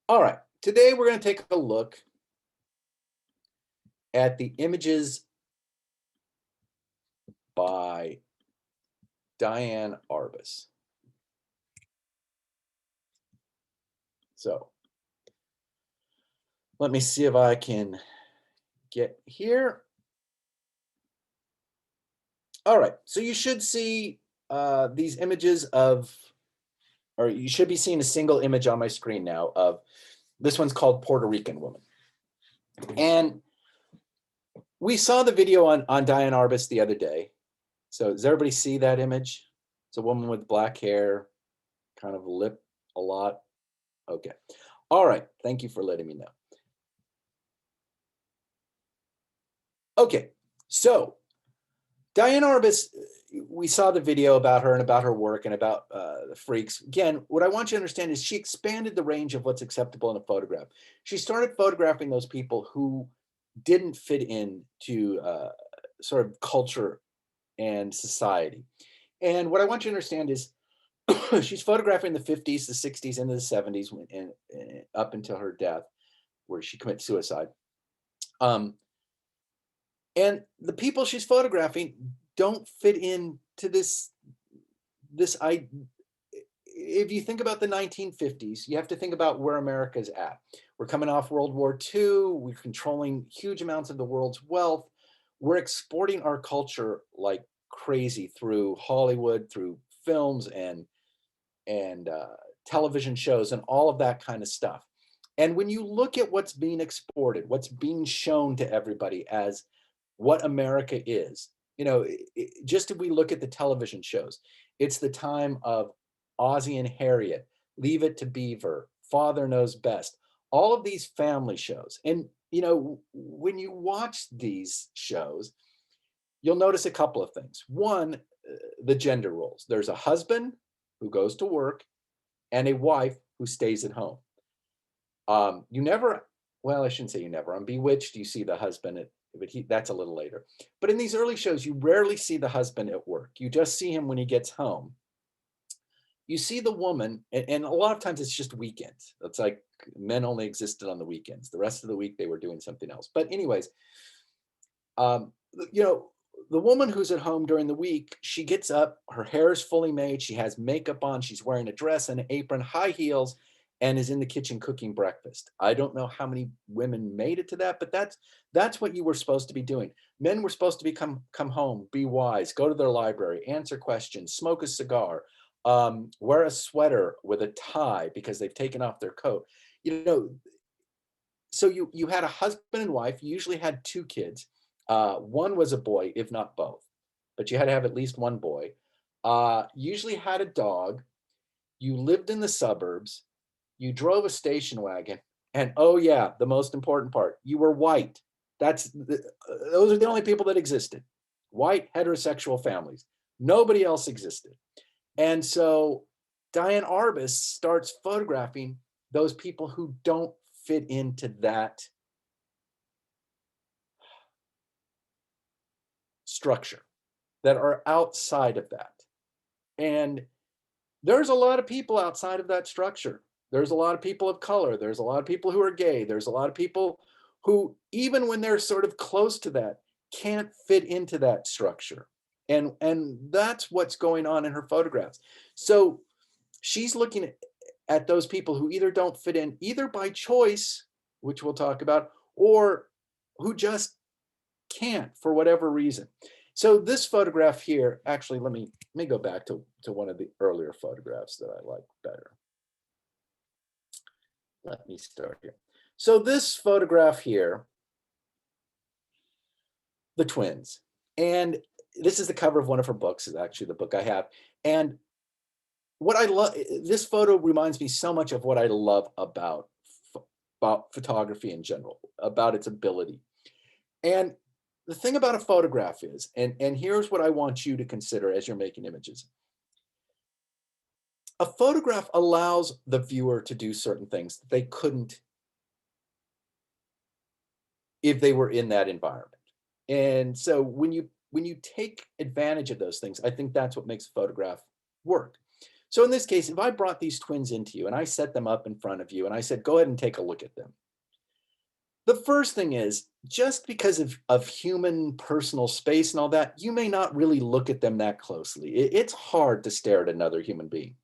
All right, today we're going to take a look at the images by Diane Arbus. So let me see if I can get here. All right, so you should see these images of, or you should be seeing a single image on my screen now of, this one's called Puerto Rican Woman. And we saw the video on Diane Arbus the other day. So does everybody see that image? It's a woman with black hair, kind of lip a lot. Okay. All right. Thank you for letting me know. Okay. So Diane Arbus, we saw the video about her and about her work and about the freaks. Again, what I want you to understand is she expanded the range of what's acceptable in a photograph. She started photographing those people who didn't fit into sort of culture and society. And what I want you to understand is she's photographing the 50s, the 60s, into the 70s, and up until her death, where she commits suicide. And the people she's photographing don't fit into this. If you think about the 1950s, you have to think about where America's at. We're coming off World War II. We're controlling huge amounts of the world's wealth. We're exporting our culture like crazy through Hollywood, through films and television shows and all of that kind of stuff. And when you look at what's being exported, what's being shown to everybody as what America is, just if we look at the television shows, it's the time of Ozzie and Harriet, Leave It to Beaver, Father Knows Best, all of these family shows. And, when you watch these shows, you'll notice a couple of things. One, the gender roles. There's a husband who goes to work and a wife who stays at home. You never, well, I shouldn't say you never. On Bewitched, you see the husband, but that's a little later. But in these early shows, you rarely see the husband at work. You just see him when he gets home. You see the woman, and a lot of times it's just weekends. It's like men only existed on the weekends. The rest of the week, they were doing something else. But anyways, the woman who's at home during the week, she gets up, her hair is fully made, she has makeup on, she's wearing a dress and an apron, high heels, and is in the kitchen cooking breakfast. I don't know how many women made it to that, but that's what you were supposed to be doing. Men were supposed to be come home, be wise, go to their library, answer questions, smoke a cigar, wear a sweater with a tie because they've taken off their coat. So you had a husband and wife, you usually had two kids. One was a boy, if not both, but you had to have at least one boy. Usually had a dog. You lived in the suburbs. You drove a station wagon. And oh yeah, the most important part, you were white. Those are the only people that existed. White heterosexual families. Nobody else existed. And so Diane Arbus starts photographing those people who don't fit into that structure, that are outside of that. And there's a lot of people outside of that structure. There's a lot of people of color. There's a lot of people who are gay. There's a lot of people who, even when they're sort of close to that, can't fit into that structure. And that's what's going on in her photographs. So she's looking at those people who either don't fit in, either by choice, which we'll talk about, or who just can't for whatever reason. So this photograph here, actually, let me go back to one of the earlier photographs that I like better. Let me start here. So this photograph here, the twins, and this is the cover of one of her books, is actually the book I have. And what I love, this photo reminds me so much of what I love about photography in general, about its ability. And the thing about a photograph is, and here's what I want you to consider as you're making images. A photograph allows the viewer to do certain things that they couldn't if they were in that environment. And so when you take advantage of those things, I think that's what makes a photograph work. So in this case, if I brought these twins into you and I set them up in front of you and I said, go ahead and take a look at them. The first thing is, just because of human personal space and all that, you may not really look at them that closely. It's hard to stare at another human being.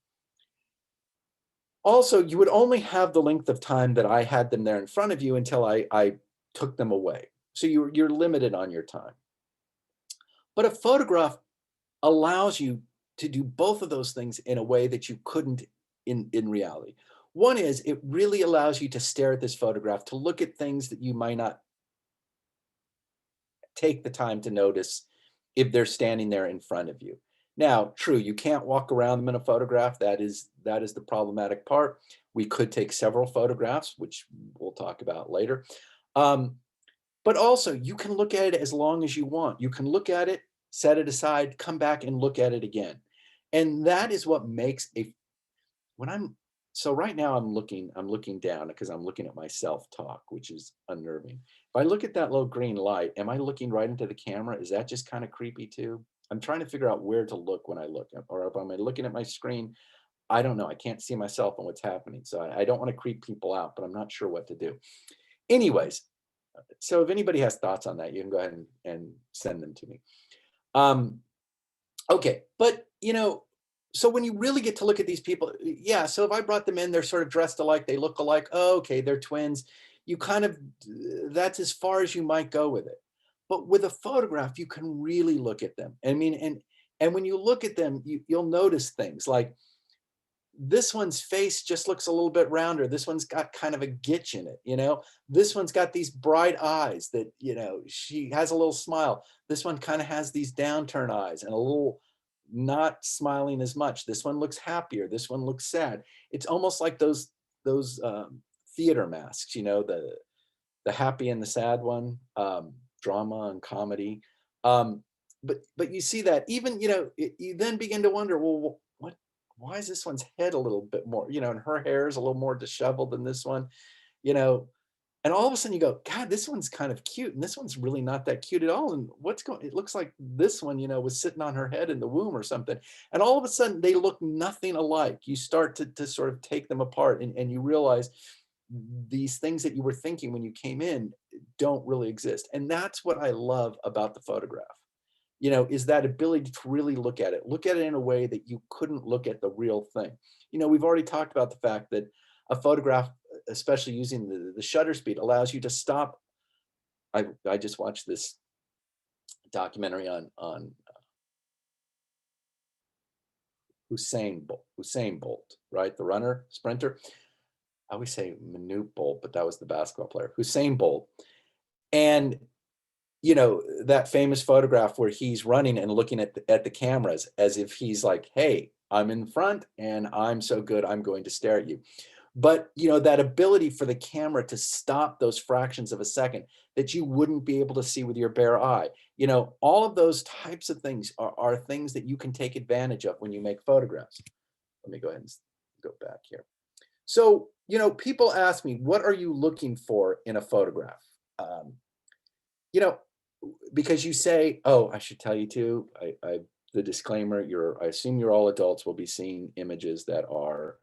Also, you would only have the length of time that I had them there in front of you until I took them away. So you're limited on your time. But a photograph allows you to do both of those things in a way that you couldn't in reality. One is it really allows you to stare at this photograph, to look at things that you might not take the time to notice if they're standing there in front of you. Now, true, you can't walk around them in a photograph. That is the problematic part. We could take several photographs, which we'll talk about later. But also, you can look at it as long as you want. You can look at it, set it aside, come back and look at it again. And that is what makes so right now I'm looking down because I'm looking at myself talk, which is unnerving. If I look at that little green light, am I looking right into the camera? Is that just kind of creepy too? I'm trying to figure out where to look when I look, or if I'm looking at my screen, I don't know. I can't see myself and what's happening. So I don't want to creep people out, but I'm not sure what to do. Anyways, so if anybody has thoughts on that, you can go ahead and send them to me. Okay, but so when you really get to look at these people, yeah, so if I brought them in, they're sort of dressed alike, they look alike, oh, okay, they're twins. You kind of, that's as far as you might go with it. But with a photograph, you can really look at them. I mean, and when you look at them, you'll notice things like this one's face just looks a little bit rounder. This one's got kind of a gitch in it. This one's got these bright eyes that, she has a little smile. This one kind of has these downturn eyes and a little not smiling as much. This one looks happier. This one looks sad. It's almost like those theater masks, the happy and the sad one, drama and comedy. But you see that even, you then begin to wonder, well, why is this one's head a little bit more, and her hair is a little more disheveled than this one, and all of a sudden you go, God, this one's kind of cute. And this one's really not that cute at all. And it looks like this one, was sitting on her head in the womb or something. And all of a sudden they look nothing alike. You start to sort of take them apart and you realize these things that you were thinking when you came in don't really exist. And that's what I love about the photograph, is that ability to really look at it in a way that you couldn't look at the real thing. We've already talked about the fact that a photograph, especially using the shutter speed, allows you to stop. I just watched this documentary on Usain Bolt, right? The runner, sprinter. I always say Manute Bolt, but that was the basketball player, Usain Bolt. And that famous photograph where he's running and looking at the cameras as if he's like, hey, I'm in front and I'm so good, I'm going to stare at you. But, that ability for the camera to stop those fractions of a second that you wouldn't be able to see with your bare eye, all of those types of things are things that you can take advantage of when you make photographs. Let me go ahead and go back here. So, people ask me, what are you looking for in a photograph? Because you say, oh, I should tell you too, the disclaimer, I assume you're all adults will be seeing images that are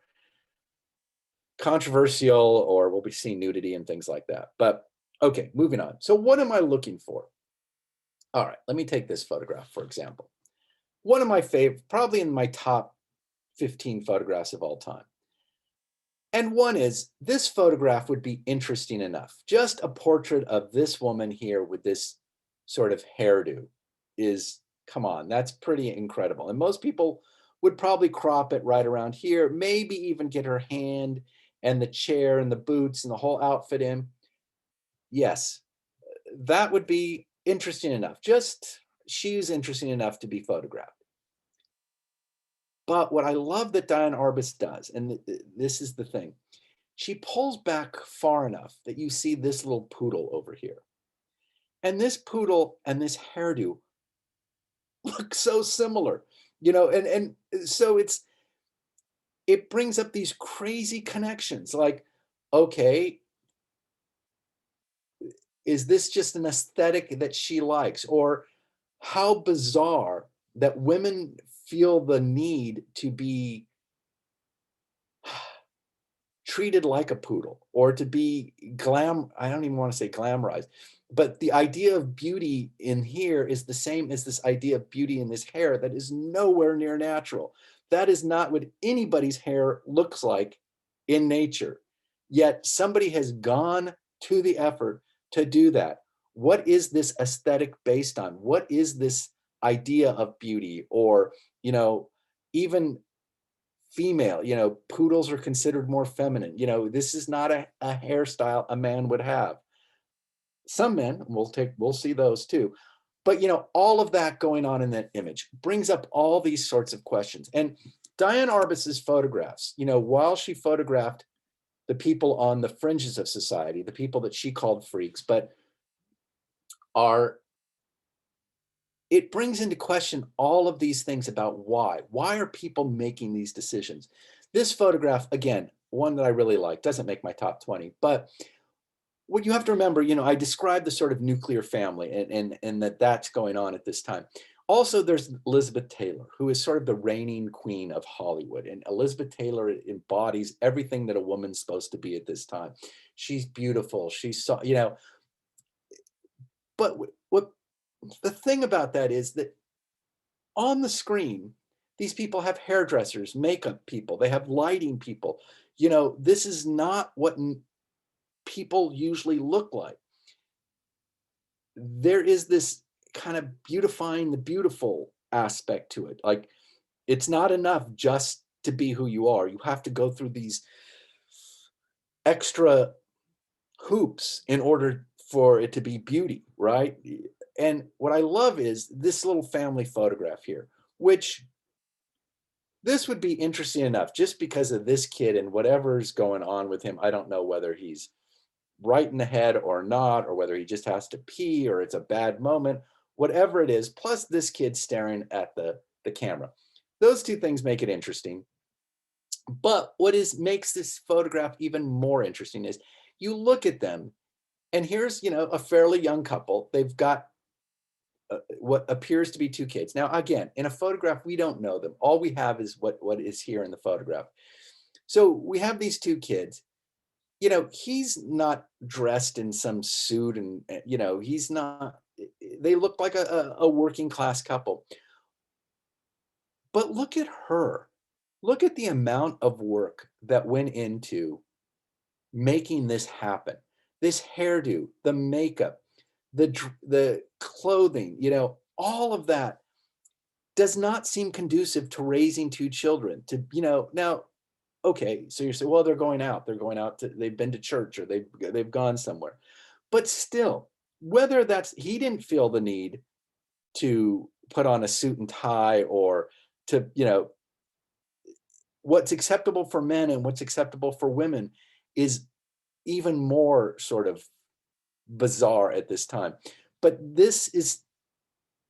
controversial or will be seeing nudity and things like that. But okay, moving on. So what am I looking for? All right, let me take this photograph, for example. One of my favorite, probably in my top 15 photographs of all time. And one is, this photograph would be interesting enough. Just a portrait of this woman here with this sort of hairdo is, come on, that's pretty incredible. And most people would probably crop it right around here, maybe even get her hand and the chair and the boots and the whole outfit in. Yes, that would be interesting enough. She's interesting enough to be photographed. But what I love that Diane Arbus does, and this is the thing, she pulls back far enough that you see this little poodle over here. And this poodle and this hairdo look so similar, and so it brings up these crazy connections. Like, okay, is this just an aesthetic that she likes? Or how bizarre that women feel the need to be treated like a poodle or to be I don't even want to say glamorized, but the idea of beauty in here is the same as this idea of beauty in this hair that is nowhere near natural. That is not what anybody's hair looks like in nature. Yet somebody has gone to the effort to do that. What is this aesthetic based on? What is this idea of beauty? Or, even female, poodles are considered more feminine. This is not a hairstyle a man would have. Some men, we'll see those too. But all of that going on in that image brings up all these sorts of questions. And Diane Arbus's photographs, while she photographed the people on the fringes of society, the people that she called freaks, but it brings into question all of these things about why. Why are people making these decisions? This photograph, again, one that I really like, doesn't make my top 20, but what you have to remember, I described the sort of nuclear family and that's going on at this time. Also, there's Elizabeth Taylor, who is sort of the reigning queen of Hollywood. And Elizabeth Taylor embodies everything that a woman's supposed to be at this time. She's beautiful. She's so, but what the thing about that is that on the screen, these people have hairdressers, makeup people, they have lighting people. This is not what people usually look like. There is this kind of beautifying the beautiful aspect to it. Like, it's not enough just to be who you are. You have to go through these extra hoops in order for it to be beauty, right? And what I love is this little family photograph here, which this would be interesting enough just because of this kid and whatever's going on with him. I don't know whether he's right in the head or not, or whether he just has to pee or it's a bad moment, whatever it is, plus this kid staring at the camera. Those two things make it interesting. But what makes this photograph even more interesting is you look at them and here's, a fairly young couple. They've got what appears to be two kids. Now, again, in a photograph, we don't know them. All we have is what is here in the photograph. So we have these two kids. He's not dressed in some suit and, he's not, they look like a working class couple. But look at her. Look at the amount of work that went into making this happen. This hairdo, the makeup, the clothing, all of that does not seem conducive to raising two children. Now, okay, so you say, well, they're going out. They've been to church or they've gone somewhere. But still, whether he didn't feel the need to put on a suit and tie or to, what's acceptable for men and what's acceptable for women is even more sort of bizarre at this time. But this is,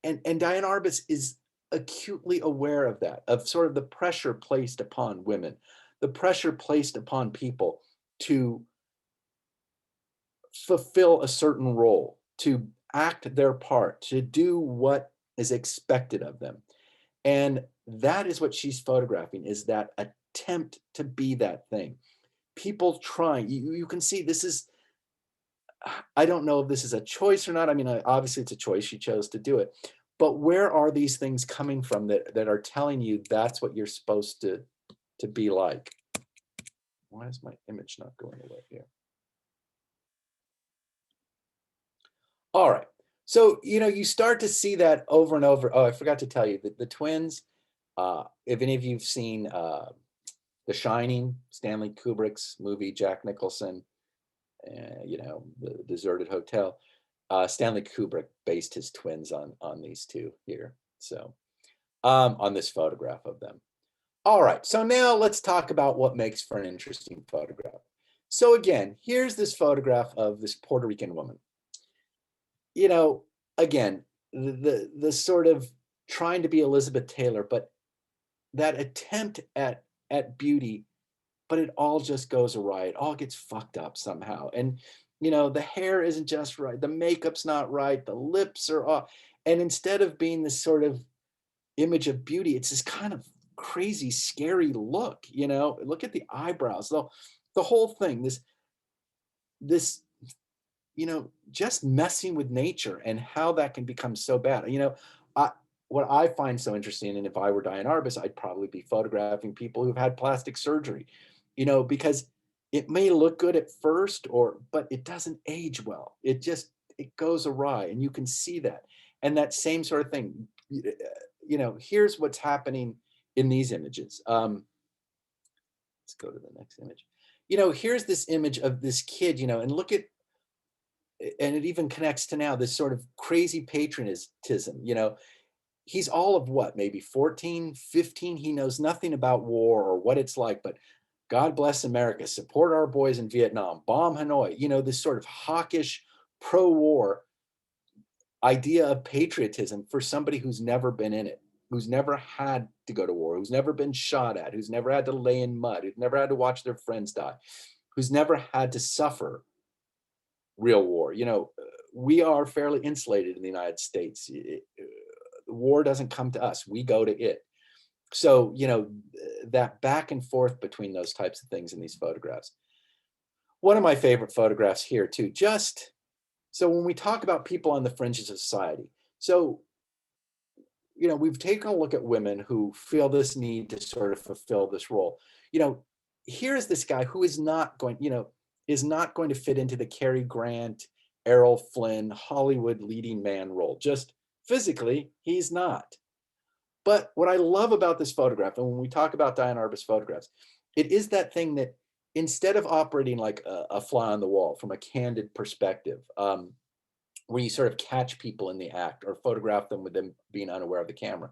and Diane Arbus is acutely aware of that, of sort of the pressure placed upon women, the pressure placed upon people to fulfill a certain role, to act their part, to do what is expected of them. And that is what she's photographing, is that attempt to be that thing. People trying, you can see this is, I don't know if this is a choice or not. I mean, obviously it's a choice. She chose to do it. But where are these things coming from that are telling you that's what you're supposed to be like? Why is my image not going away here? All right. So, you start to see that over and over. Oh, I forgot to tell you that the twins, if any of you've seen The Shining, Stanley Kubrick's movie, Jack Nicholson, the deserted hotel, Stanley Kubrick based his twins on these two here. So on this photograph of them. All right, so now let's talk about what makes for an interesting photograph. So again, here's this photograph of this Puerto Rican woman. Again, the sort of trying to be Elizabeth Taylor, but that attempt at beauty, but it all just goes awry. It all gets fucked up somehow. And, the hair isn't just right. The makeup's not right. The lips are off. And instead of being this sort of image of beauty, it's this kind of crazy, scary look, look at the eyebrows. Though the whole thing, this, just messing with nature and how that can become so bad. I, what I find so interesting, and if I were Diane Arbus, I'd probably be photographing people who've had plastic surgery, because it may look good at first, but it doesn't age well. It goes awry, and you can see that. And that same sort of thing, here's what's happening in these images. Let's go to the next image. Here's this image of this kid, and look at, and it even connects to now this sort of crazy patriotism. He's all of what, maybe 14, 15. He knows nothing about war or what it's like, but God bless America, support our boys in Vietnam, bomb Hanoi, this sort of hawkish pro-war idea of patriotism for somebody who's never been in it, who's never had to go to war, who's never been shot at, who's never had to lay in mud, who's never had to watch their friends die, who's never had to suffer real war. We are fairly insulated in the United States. War doesn't come to us, we go to it. So, that back and forth between those types of things in these photographs. One of my favorite photographs here too, so when we talk about people on the fringes of society, so, we've taken a look at women who feel this need to sort of fulfill this role. Here's this guy who is not going to fit into the Cary Grant, Errol Flynn, Hollywood leading man role. Just physically, he's not. But what I love about this photograph, and when we talk about Diane Arbus photographs, it is that thing that instead of operating like a fly on the wall from a candid perspective, where you sort of catch people in the act or photograph them with them being unaware of the camera,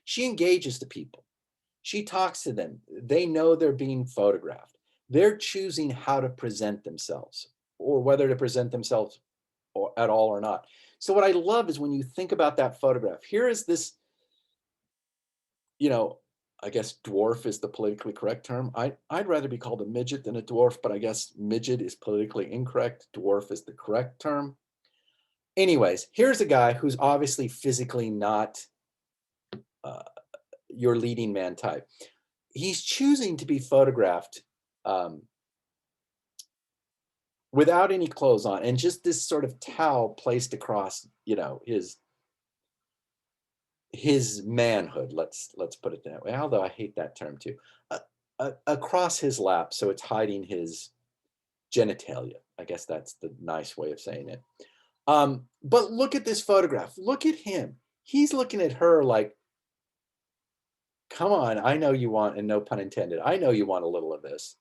she engages the people. She talks to them. They know they're being photographed. They're choosing how to present themselves, or whether to present themselves at all or not. So what I love is when you think about that photograph, here is this, I guess dwarf is the politically correct term. I'd rather be called a midget than a dwarf, but I guess midget is politically incorrect. Dwarf is the correct term. Anyways, here's a guy who's obviously physically not your leading man type. He's choosing to be photographed without any clothes on, and just this sort of towel placed across, his manhood. Let's put it that way. Although I hate that term too. Across his lap, so it's hiding his genitalia. I guess that's the nice way of saying it. But look at this photograph. Look at him. He's looking at her like, come on, I know you want, and no pun intended, I know you want a little of this.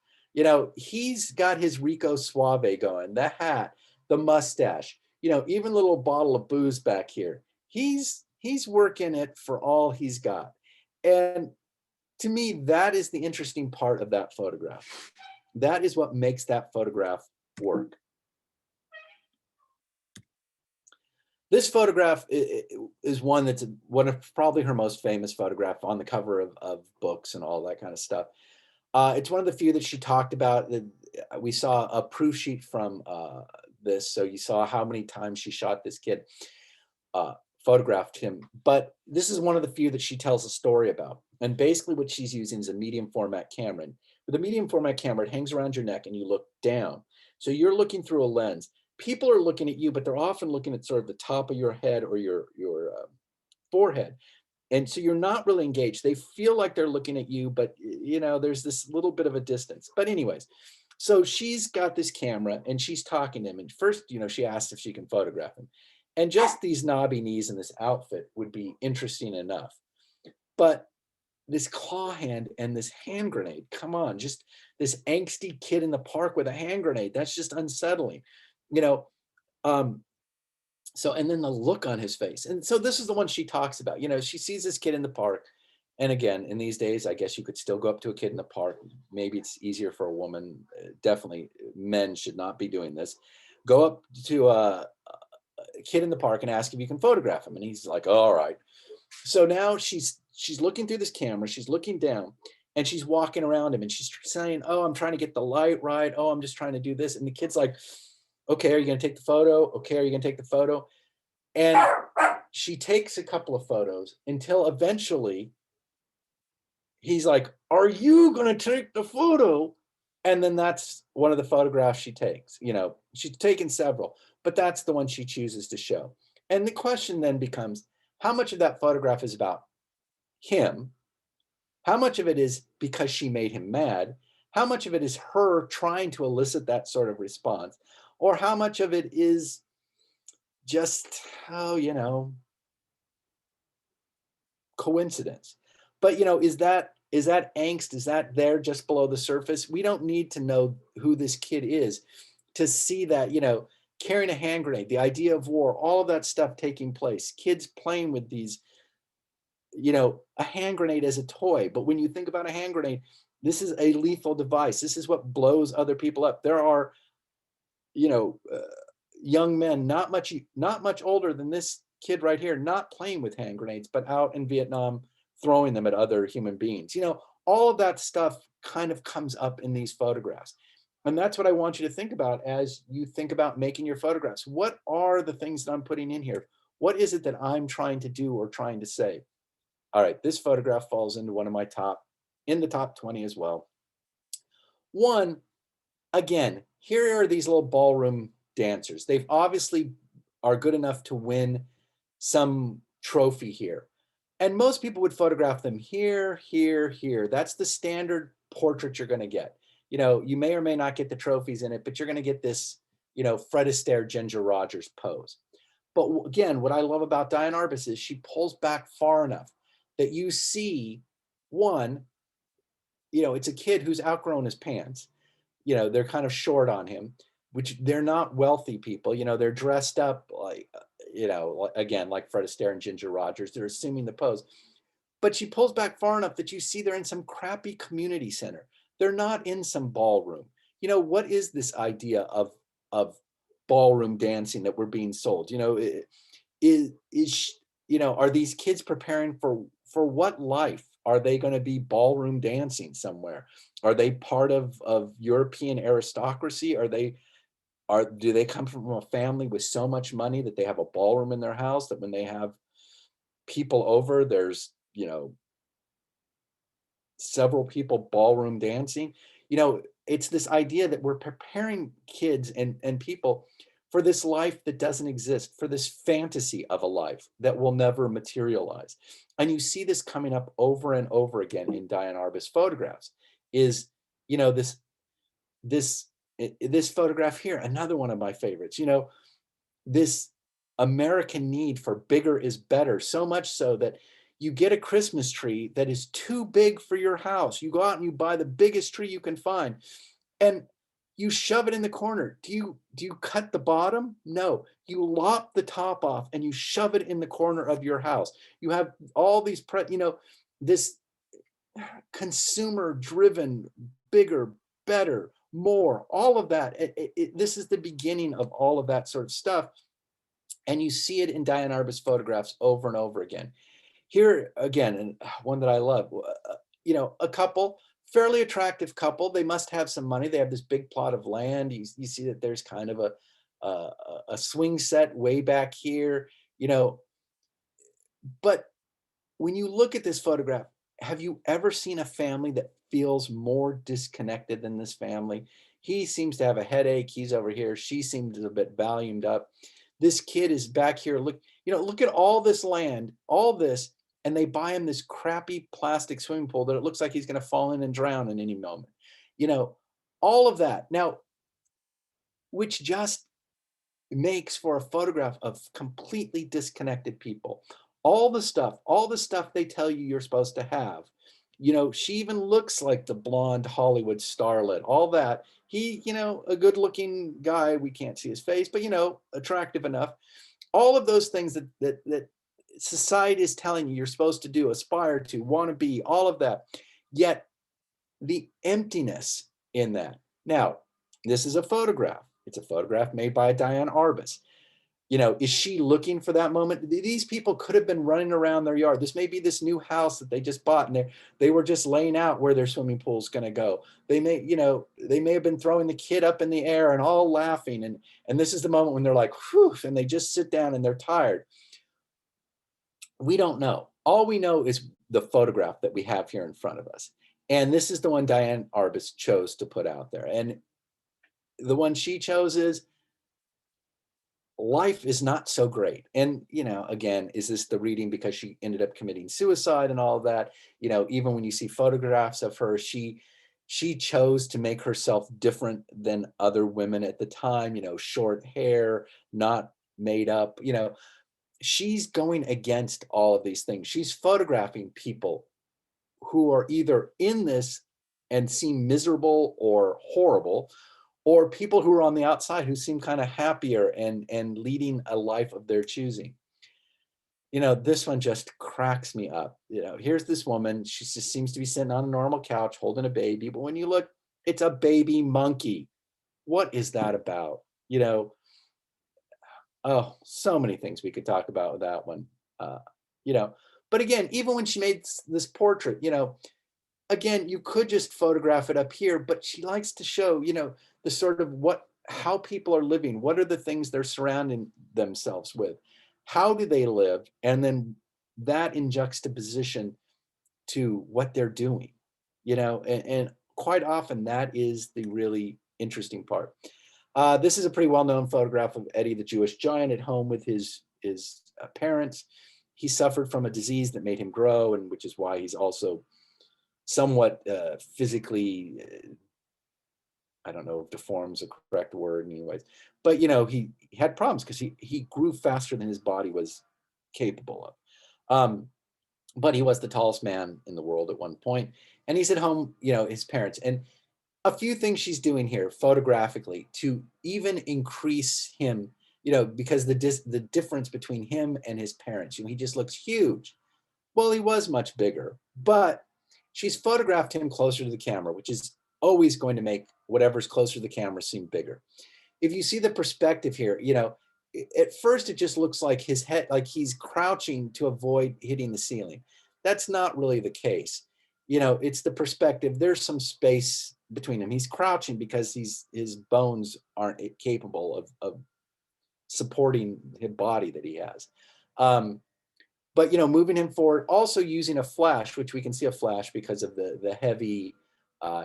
He's got his Rico Suave going, the hat, the mustache, even a little bottle of booze back here. He's working it for all he's got. And to me, that is the interesting part of that photograph. That is what makes that photograph work. This photograph is one that's one of probably her most famous photograph on the cover of books and all that kind of stuff. It's one of the few that she talked about. We saw a proof sheet from this, so you saw how many times she shot this kid, photographed him. But this is one of the few that she tells a story about. And basically what she's using is a medium format camera. And with a medium format camera, it hangs around your neck and you look down. So you're looking through a lens. People are looking at you, but they're often looking at sort of the top of your head or your forehead. And so you're not really engaged. They feel like they're looking at you, but there's this little bit of a distance. But anyways, so she's got this camera and she's talking to him. And first, she asks if she can photograph him. And just these knobby knees in this outfit would be interesting enough. But this claw hand and this hand grenade, come on, just this angsty kid in the park with a hand grenade, that's just unsettling. So, and then the look on his face. And so this is the one she talks about. She sees this kid in the park. And again, in these days, I guess you could still go up to a kid in the park. Maybe it's easier for a woman. Definitely men should not be doing this. Go up to a kid in the park and ask if you can photograph him. And he's like, oh, all right. So now she's looking through this camera. She's looking down and she's walking around him and she's saying, oh, I'm trying to get the light right. Oh, I'm just trying to do this. And the kid's like, okay, are you going to take the photo? Okay, are you going to take the photo? And she takes a couple of photos until eventually he's like, are you going to take the photo? And then that's one of the photographs she takes. You know, she's taken several, but that's the one she chooses to show. And the question then becomes, how much of that photograph is about him? How much of it is because she made him mad? How much of it is her trying to elicit that sort of response? Or how much of it is just, oh, you know, coincidence? But, you know, is that angst? Is that there just below the surface? We don't need to know who this kid is to see that, you know, carrying a hand grenade, the idea of war, all of that stuff taking place, kids playing with these, you know, a hand grenade as a toy. But when you think about a hand grenade, this is a lethal device. This is what blows other people up. There are, you know, young men not much older than this kid right here, not playing with hand grenades, but out in Vietnam throwing them at other human beings. You know, all of that stuff kind of comes up in these photographs. And that's what I want you to think about as you think about making your photographs. What are the things that I'm putting in here? What is it that I'm trying to do or trying to say? All right, this photograph falls into one of my in the top 20 as well. One, again, here are these little ballroom dancers. They've obviously are good enough to win some trophy here. And most people would photograph them here, here, here. That's the standard portrait you're going to get. You know, you may or may not get the trophies in it, but you're going to get this, you know, Fred Astaire, Ginger Rogers pose. But again, what I love about Diane Arbus is she pulls back far enough that you see, one, you know, it's a kid who's outgrown his pants. You know, they're kind of short on him, which they're not wealthy people. You know, they're dressed up like, you know, again, like Fred Astaire and Ginger Rogers. They're assuming the pose. But she pulls back far enough that you see they're in some crappy community center. They're not in some ballroom. You know, what is this idea of ballroom dancing that we're being sold? You know, you know, are these kids preparing for what life? Are they going to be ballroom dancing somewhere? Are they part of European aristocracy? Do they come from a family with so much money that they have a ballroom in their house that when they have people over, there's, you know, several people ballroom dancing? You know, it's this idea that we're preparing kids and people for this life that doesn't exist, for this fantasy of a life that will never materialize. And you see this coming up over and over again in Diane Arbus photographs. Is, you know, this photograph here, another one of my favorites. You know, this American need for bigger is better, so much so that you get a Christmas tree that is too big for your house. You go out and you buy the biggest tree you can find, and you shove it in the corner. Do you cut the bottom? No, you lop the top off and you shove it in the corner of your house. You have all these, you know, this consumer driven, bigger, better, more, all of that. This is the beginning of all of that sort of stuff. And you see it in Diane Arbus photographs over and over again. Here again, and one that I love, you know, a couple, fairly attractive couple. They must have some money. They have this big plot of land. You see that there's kind of a swing set way back here, you know. But when you look at this photograph, have you ever seen a family that feels more disconnected than this family? He seems to have a headache. He's over here. She seems a bit volumed up. This kid is back here. Look, you know, look at all this land, all this, and they buy him this crappy plastic swimming pool that it looks like he's going to fall in and drown in any moment. You know, all of that. Now, which just makes for a photograph of completely disconnected people. All the stuff they tell you you're supposed to have. You know, she even looks like the blonde Hollywood starlet, all that. He, you know, a good looking guy, we can't see his face, but, you know, attractive enough. All of those things that society is telling you you're supposed to do, aspire to, want to be, all of that. Yet the emptiness in that. Now, this is a photograph. It's a photograph made by Diane Arbus. You know, is she looking for that moment? These people could have been running around their yard. This may be this new house that they just bought, and they were just laying out where their swimming pool is going to go. They may, you know, they may have been throwing the kid up in the air and all laughing. And this is the moment when they're like, whew, and they just sit down and they're tired. We don't know. All we know is the photograph that we have here in front of us. And this is the one Diane Arbus chose to put out there. And the one she chose is life is not so great. And, again, is this the reading because she ended up committing suicide and all of that? Even when you see photographs of her, she chose to make herself different than other women at the time, short hair, not made up, she's going against all of these things. She's photographing people who are either in this and seem miserable or horrible, or people who are on the outside who seem kind of happier and leading a life of their choosing. This one just cracks me up. Here's this woman, she just seems to be sitting on a normal couch holding a baby, but when you look, it's a baby monkey. What is that about? Oh, so many things we could talk about with that one. Uh, you know, but again, even when she made this portrait, again, you could just photograph it up here, but she likes to show, the sort of how people are living. What are the things they're surrounding themselves with? How do they live? And then that in juxtaposition to what they're doing, and quite often that is the really interesting part. This is a pretty well-known photograph of Eddie the Jewish giant at home with his parents. He suffered from a disease that made him grow, and which is why he's also somewhat physically, I don't know if deform's a correct word anyways, but he had problems because he grew faster than his body was capable of. But he was the tallest man in the world at one point, and he's at home, his parents. And a few things she's doing here photographically to even increase him, because the difference between him and his parents, he just looks huge. Well, he was much bigger, but she's photographed him closer to the camera, which is always going to make whatever's closer to the camera seem bigger. If you see the perspective here, at first it just looks like his head, like he's crouching to avoid hitting the ceiling. That's not really the case. It's the perspective. There's some space between him. He's crouching because his bones aren't capable of supporting his body that he has. But moving him forward, also using a flash, which we can see a flash because of the heavy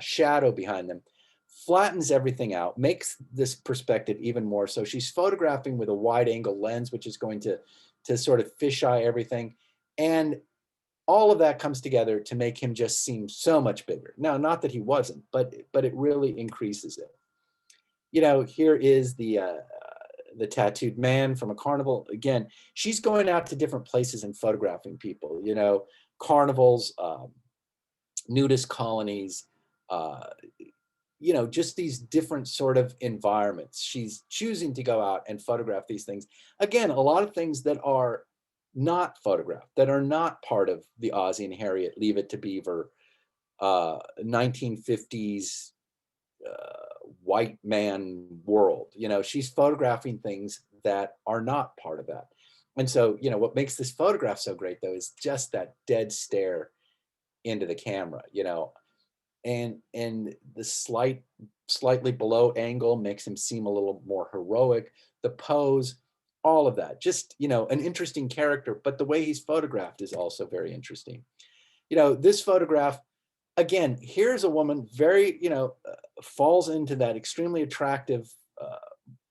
shadow behind them, flattens everything out, makes this perspective even more. So she's photographing with a wide angle lens, which is going to sort of fisheye everything. And all of that comes together to make him just seem so much bigger. Now, not that he wasn't, but it really increases it. Here is the tattooed man from a carnival. Again, she's going out to different places and photographing people, carnivals, nudist colonies, uh, just these different sort of environments. She's choosing to go out and photograph these things. Again, a lot of things that are not photographed, that are not part of the Ozzie and Harriet, Leave It to Beaver, 1950s white man world. She's photographing things that are not part of that. And so, what makes this photograph so great though is just that dead stare into the camera, and the slightly below angle makes him seem a little more heroic. The pose, all of that, just, an interesting character, but the way he's photographed is also very interesting. This photograph, again, here's a woman very, falls into that extremely attractive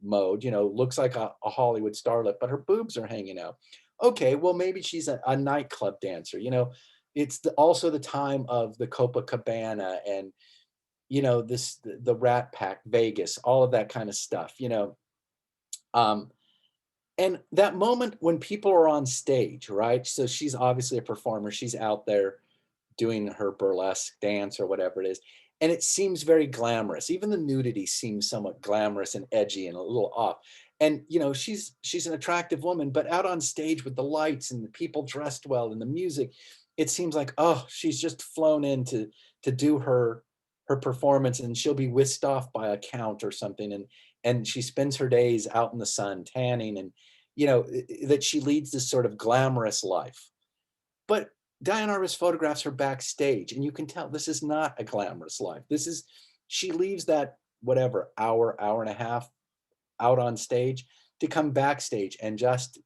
mode, looks like a Hollywood starlet, but her boobs are hanging out. Okay, well, maybe she's a nightclub dancer. It's also the time of the Copacabana and, the Rat Pack, Vegas, all of that kind of stuff, um, and that moment when people are on stage, right? So she's obviously a performer. She's out there doing her burlesque dance or whatever it is. And it seems very glamorous. Even the nudity seems somewhat glamorous and edgy and a little off. And she's an attractive woman, but out on stage with the lights and the people dressed well and the music, it seems like, oh, she's just flown in to do her performance, and she'll be whisked off by a count or something. And she spends her days out in the sun tanning, and that she leads this sort of glamorous life. But Diane Arbus photographs her backstage, and you can tell this is not a glamorous life. She leaves that whatever hour and a half out on stage to come backstage and just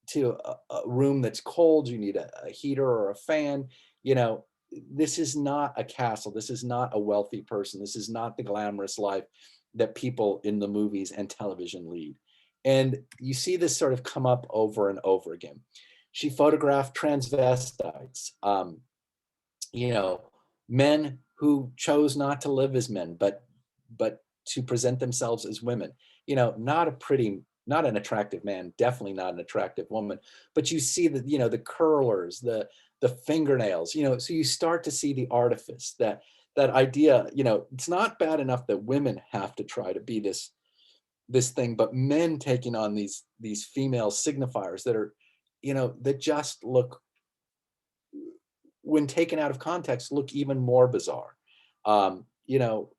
to a room that's cold. You need a heater or a fan, you know, this is not a castle. This is not a wealthy person. This is not the glamorous life that people in the movies and television lead. And you see this sort of come up over and over again. She photographed transvestites, you know, men who chose not to live as men, but to present themselves as women. You know, not a pretty, not an attractive man, definitely not an attractive woman. But you see the, you know, the curlers, the fingernails, you know, so you start to see the artifice, that idea, you know, it's not bad enough that women have to try to be this thing, but men taking on these female signifiers that are, you know, that just look, when taken out of context, look even more bizarre. You know,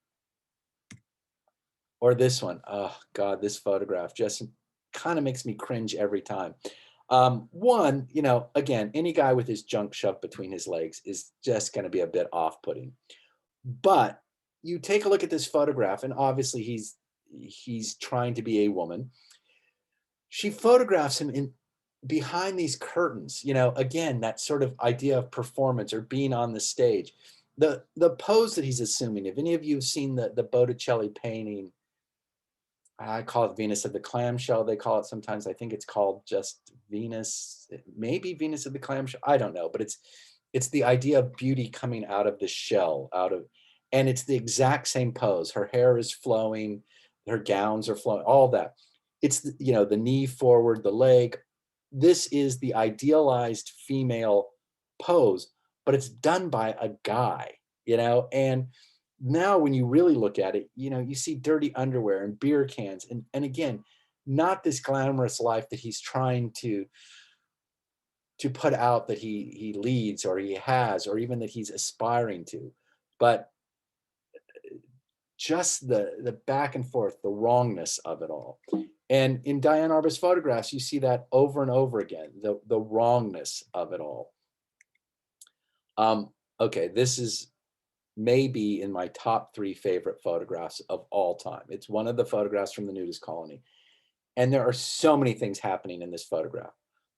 or this one, oh God, this photograph just kind of makes me cringe every time. One, you know, again, any guy with his junk shoved between his legs is just going to be a bit off-putting. But you take a look at this photograph, and obviously he's trying to be a woman. She photographs him in behind these curtains, you know, again, that sort of idea of performance or being on the stage. The pose that he's assuming, if any of you have seen the Botticelli painting, I call it Venus of the clamshell. They call it sometimes, I think it's called just Venus, maybe Venus of the clamshell. I don't know, but it's the idea of beauty coming out of the shell, out of, and it's the exact same pose. Her hair is flowing, her gowns are flowing, all that. It's, you know, the knee forward, the leg. This is the idealized female pose, but it's done by a guy, you know, and now when you really look at it, you know, you see dirty underwear and beer cans, and again, not this glamorous life that he's trying to put out, that he leads or he has, or even that he's aspiring to, but just the back and forth, the wrongness of it all. And in Diane Arbus photographs, you see that over and over again, the wrongness of it all. Okay, this is maybe in my top 3 favorite photographs of all time. It's one of the photographs from the nudist colony. And there are so many things happening in this photograph.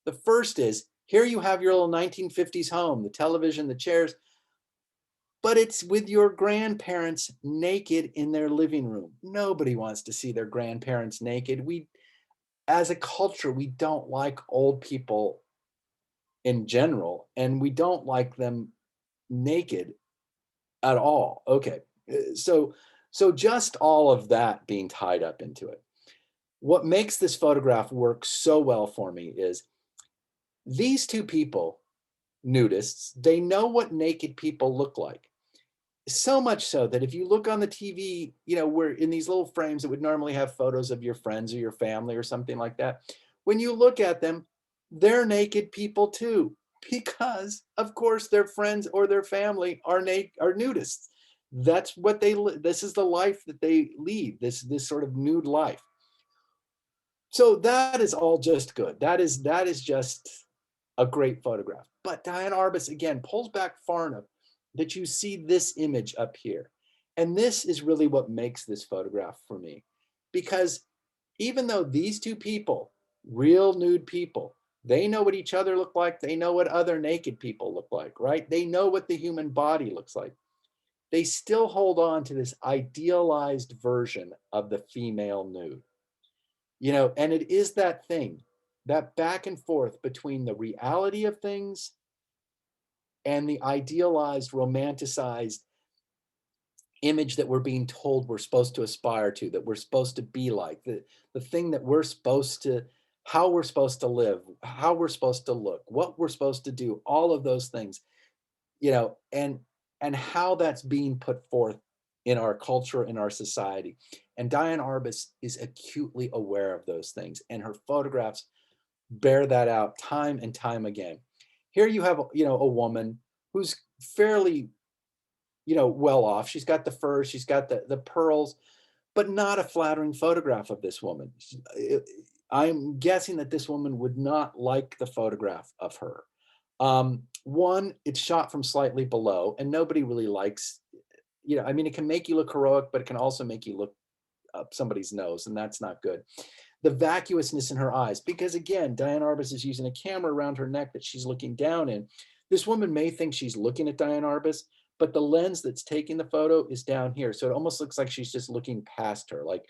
The first is, here you have your little 1950s home, the television, the chairs, but it's with your grandparents naked in their living room. Nobody wants to see their grandparents naked. We, as a culture, we don't like old people in general, and we don't like them naked at all. Okay. So just all of that being tied up into it. What makes this photograph work so well for me is these two people, nudists, they know what naked people look like. So much so that if you look on the TV, you know, we're in these little frames that would normally have photos of your friends or your family or something like that. When you look at them, they're naked people too, because of course their friends or their family are nudists. That's what this is the life that they lead, this sort of nude life. So that is all just good. That is just a great photograph. But Diane Arbus again pulls back far enough that you see this image up here. And this is really what makes this photograph for me. Because even though these two people, real nude people, they know what each other look like, they know what other naked people look like, right? They know what the human body looks like. They still hold on to this idealized version of the female nude. You know, and it is that thing, that back and forth between the reality of things and the idealized, romanticized image that we're being told we're supposed to aspire to, that we're supposed to be like, the thing that we're supposed to, how we're supposed to live, how we're supposed to look, what we're supposed to do, all of those things, you know, and how that's being put forth in our culture, in our society. And Diane Arbus is acutely aware of those things, and her photographs bear that out time and time again. Here you have, you know, a woman who's fairly, you know, well off. She's got the fur, she's got the pearls, but not a flattering photograph of this woman. I'm guessing that this woman would not like the photograph of her. One, it's shot from slightly below, and nobody really likes, you know, I mean, it can make you look heroic, but it can also make you look up somebody's nose, and that's not good. The vacuousness in her eyes, because again, Diane Arbus is using a camera around her neck that she's looking down in. This woman may think she's looking at Diane Arbus, but the lens that's taking the photo is down here. So it almost looks like she's just looking past her, like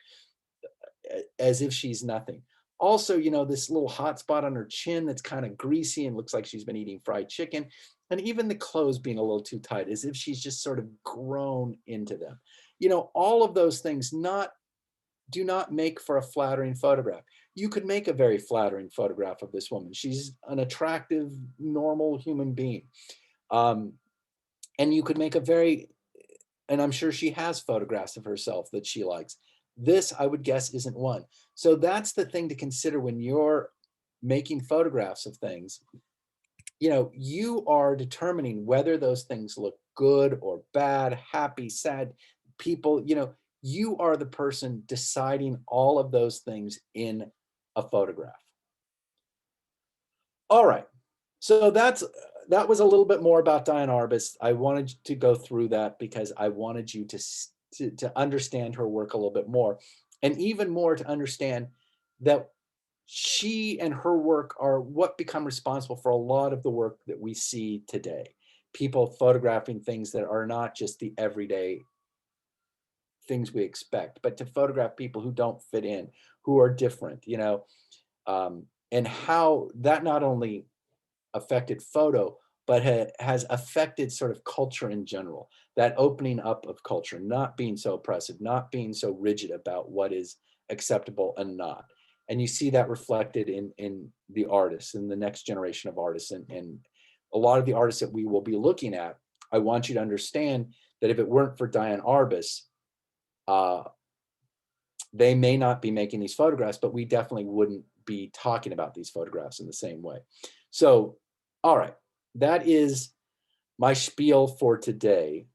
as if she's nothing. Also, you know, this little hot spot on her chin that's kind of greasy and looks like she's been eating fried chicken. And even the clothes being a little too tight, as if she's just sort of grown into them. You know, all of those things do not make for a flattering photograph. You could make a very flattering photograph of this woman. She's an attractive, normal human being. Um, and you could make a very, and I'm sure she has photographs of herself that she likes. This, I would guess, isn't one. So that's the thing to consider when you're making photographs of things. You know, you are determining whether those things look good or bad, happy, sad. People, you know, you are the person deciding all of those things in a photograph. All right. So that was a little bit more about Diane Arbus. I wanted to go through that because I wanted you to understand her work a little bit more, and even more to understand that she and her work are what become responsible for a lot of the work that we see today. People photographing things that are not just the everyday things we expect, but to photograph people who don't fit in, who are different, you know, and how that not only affected photo, but has affected sort of culture in general. That opening up of culture, not being so oppressive, not being so rigid about what is acceptable and not. And you see that reflected in the artists, in the next generation of artists, and a lot of the artists that we will be looking at. I want you to understand that if it weren't for Diane Arbus, uh, they may not be making these photographs, but we definitely wouldn't be talking about these photographs in the same way. So, all right, that is my spiel for today.